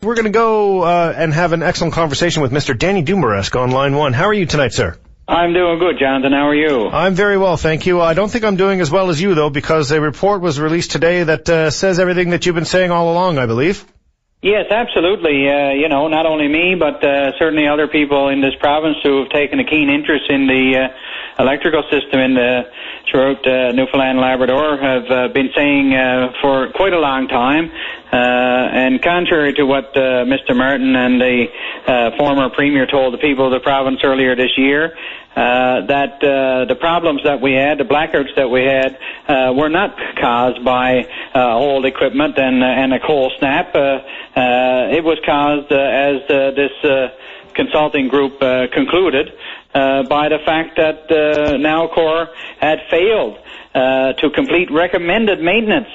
we're going to go and have an excellent conversation with Mr. Danny Dumaresque on line one. How are you tonight, sir? I'm doing good, Jonathan. How are you? I'm very well, thank you. I don't think I'm doing as well as you, though, because a report was released today that says everything that you've been saying all along, I believe. Yes, absolutely. Not only me, but certainly other people in this province who have taken a keen interest in the electrical system throughout Newfoundland and Labrador have been saying for quite a long time. And contrary to what Mr. Martin and the former Premier told the people of the province earlier this year, that the problems that we had, the blackouts that we had, were not caused by old equipment and a cold snap. It was caused, as this consulting group concluded, by the fact that Nalcor had failed to complete recommended maintenance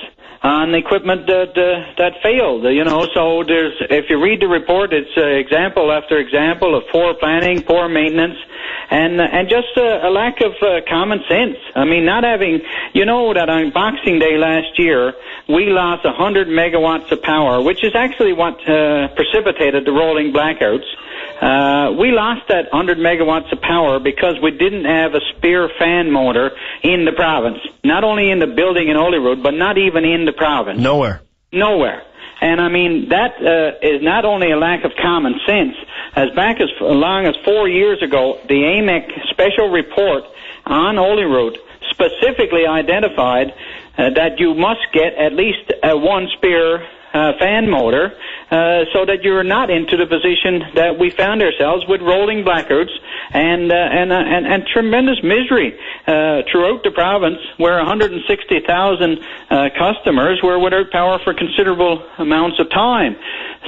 on equipment that failed. So if you read the report, it's example after example of poor planning, poor maintenance, and just a lack of common sense. I mean, not having, that on Boxing Day last year, we lost 100 megawatts of power, which is actually what precipitated the rolling blackouts. We lost that 100 megawatts of power because we didn't have a spare fan motor in the province. Not only in the building in Holyrood, but not even in the province. Nowhere. And I mean, that is not only a lack of common sense. As back as long as 4 years ago, the AMEC special report on Holyrood specifically identified that you must get at least one spare fan motor, so that you're not into the position that we found ourselves with rolling blackouts and tremendous misery throughout the province, where 160,000 customers were without power for considerable amounts of time.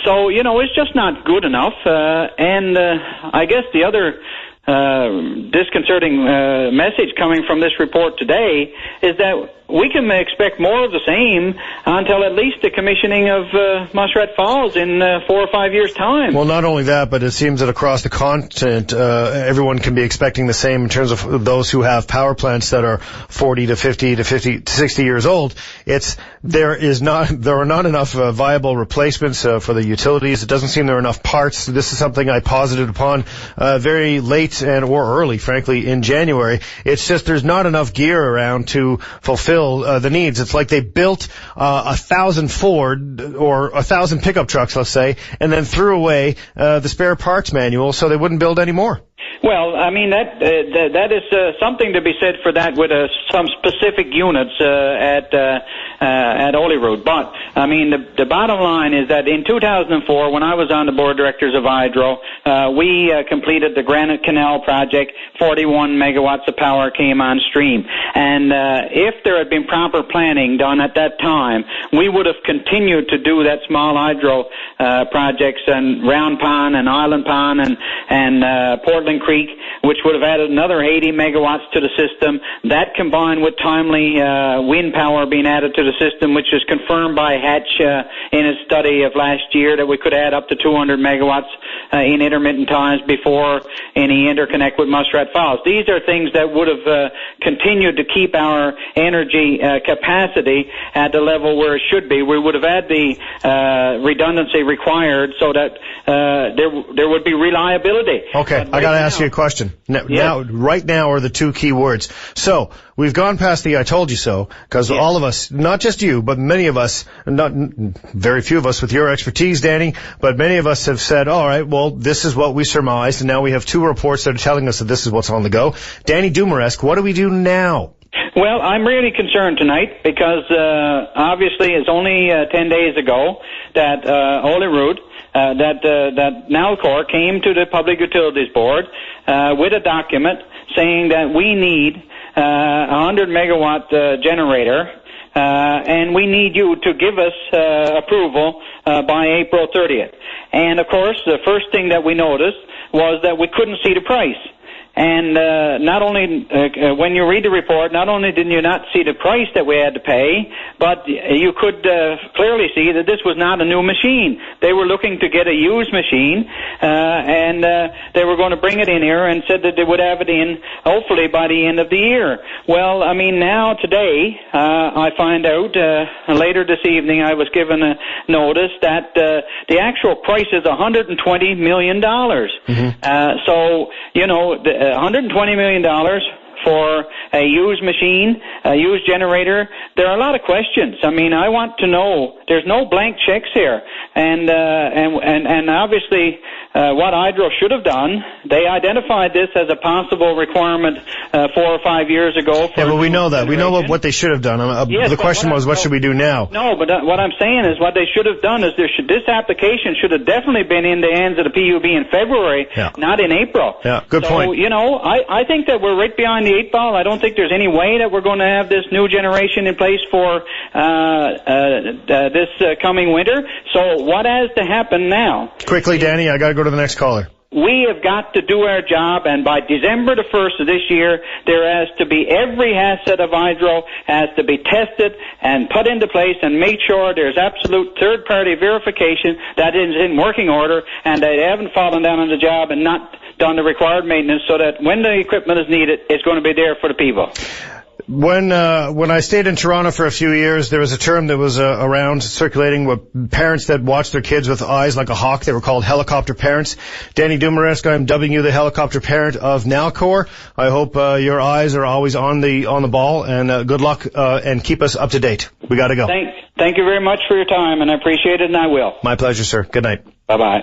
So it's just not good enough. And I guess the other disconcerting message coming from this report today is that we can expect more of the same until at least the commissioning of Muskrat Falls in 4 or 5 years' time. Well, not only that, but it seems that across the continent, everyone can be expecting the same in terms of those who have power plants that are 40 to 50 to 50 to 60 years old. There are not enough viable replacements for the utilities. It doesn't seem there are enough parts. This is something I posited upon very late or early, frankly, in January. It's just there's not enough gear around to fulfill the needs. It's like they built 1,000 Ford or 1,000 pickup trucks, let's say, and then threw away the spare parts manual so they wouldn't build any more. Well, I mean, that is something to be said for that with some specific units at Holyrood. But, I mean, the bottom line is that in 2004, when I was on the board of directors of Hydro, we completed the Granite Canal project. 41 megawatts of power came on stream. And if there had been proper planning done at that time, we would have continued to do that small hydro projects and Round Pond and Island Pond and Portland Creek, which would have added another 80 megawatts to the system. That combined with timely wind power being added to the system, which is confirmed by Hatch in his study of last year, that we could add up to 200 megawatts in intermittent times before any interconnect with Muskrat Falls. These are things that would have continued to keep our energy capacity at the level where it should be. We would have had the redundancy required so that there would be reliability. Okay, I got to ask you a question. Right now are the two key words. So we've gone past the I told you so, because all of us, not just you, but many of us, not very few of us with your expertise, Danny, but many of us have said, all right, well, this is what we surmised, and now we have two reports that are telling us that this is what's on the go. Danny Dumaresque, what do we do now? Well, I'm really concerned tonight because obviously it's only 10 days ago that Holyrood, that Nalcor came to the Public Utilities Board with a document saying that we need a 100 megawatt generator, and we need you to give us approval by April 30th. And of course, the first thing that we noticed was that we couldn't see the price. And not only, when you read the report, not only did you not see the price that we had to pay, but you could clearly see that this was not a new machine. They were looking to get a used machine, and they were going to bring it in here and said that they would have it in, hopefully, by the end of the year. Well, I mean, now, today, I find out, later this evening, I was given a notice that the actual price is $120 million. So, you know, $120 million for a used machine, a used generator. There are a lot of questions. I mean, I want to know. There's no blank checks here, and obviously, what Hydro should have done, they identified this as a possible requirement 4 or 5 years ago. Yeah, but we know that. We know what they should have done. Yes, the question was, what should we do now? No, but what I'm saying is what they should have done is this application should have definitely been in the hands of the PUB in February, not in April. Yeah, good point. So, you know, I think that we're right behind the 8 ball. I don't think there's any way that we're going to have this new generation in place for this coming winter. So what has to happen now? Quickly, Danny, I got to go to the next caller. We have got to do our job, and by December the 1st of this year, there has to be every asset of Hydro has to be tested and put into place and make sure there's absolute third-party verification that it is in working order and they haven't fallen down on the job and not done the required maintenance so that when the equipment is needed, it's going to be there for the people. When I stayed in Toronto for a few years, there was a term that was around circulating with parents that watched their kids with eyes like a hawk. They were called helicopter parents. Danny Dumaresque, I'm dubbing you the helicopter parent of Nalcor. I hope your eyes are always on the ball, and good luck and keep us up to date. We got to go. Thank you very much for your time, and I appreciate it, and I will. My pleasure, sir. Good night. Bye-bye.